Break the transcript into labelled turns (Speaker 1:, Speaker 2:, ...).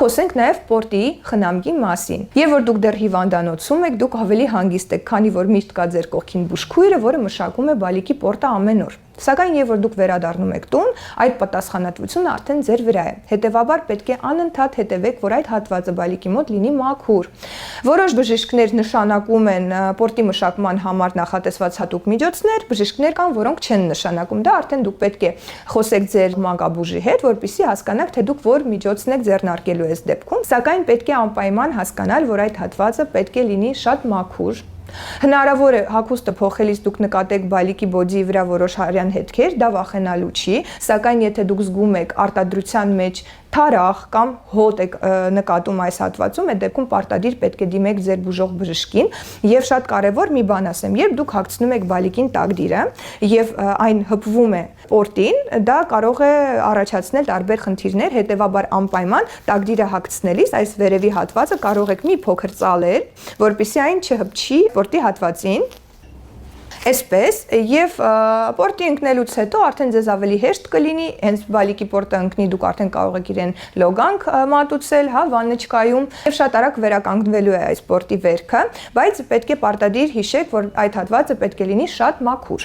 Speaker 1: խոսենք նաև պորտի խնամքի մասին։ Եվ որ դուք դեռ հիվանդանոցում եք, դուք ավելի հանգիստ եք, քանի որ միշտ կա ձեր կողքին բուժքույրը, որը մշակում է բալիկի պորտը ամեն օր։ Սակայն եւ որ դուք վերադառնում եք տուն, այդ պատասխանատվությունը արդեն ձեր վրա է։ Հետևաբար պետք է անընդհատ հետևեք, որ այդ հատվածը բալիկի մոտ լինի մաքուր։ Որոշ բժիշկներ նշանակում են պորտի մշակման համար նախատեսված հատուկ միջոցներ, բժիշկներ կան, որոնք չեն նշանակում։ Դա արդեն դուք պետք է խոսեք ձեր մանկաբույժի հետ, որպեսզի հասկանաք, թե դուք որ միջոցն եք ձեռնարկելու այս դեպքում։ Սակայն պետք է անպայման հասկանալ, որ այդ հատվածը պետք է լինի շատ մաքուր։ Հնարավոր է հագուստը փոխելիս դուք նկատեք բալիկի բոդիի վրա որոշ հարյան հետքեր, դա վախենալու չի, սակայն եթե դուք զգում եք արտադրության մեջ թարախ կամ հոտ եք նկատում այս հատվածում, այդ դեպքում պարտադիր պետք է դիմեք ձեր բուժող բժշկին եւ շատ կարեւոր մի բան ասեմ, երբ դուք հագցնում եք բալիկին տակդիրը եւ այն հպվում է պորտին, դա կարող է առաջացնել տարբեր խնդիրներ, հետեւաբար անպայման տակդիրը հագցնելիս այս վերևի հատվածը կարող եք մի փոքր ծալել, որպեսզի այն չհպչի պորտի հատվածին։ Այսպես եւ պորտի ընկնելուց հետո արդեն ձեզ ավելի հեշտ կլինի, հենց բալիկի պորտը ընկնի, դուք արդեն կարող եք իրեն լոգանք մատուցել, հա, վաննչկայում եւ շատ արագ վերականգնվելու է այս պորտի վերքը, բայց պետք է պարտադիր հիշեք, որ այդ հատվածը պետք է լինի շատ մաքուր։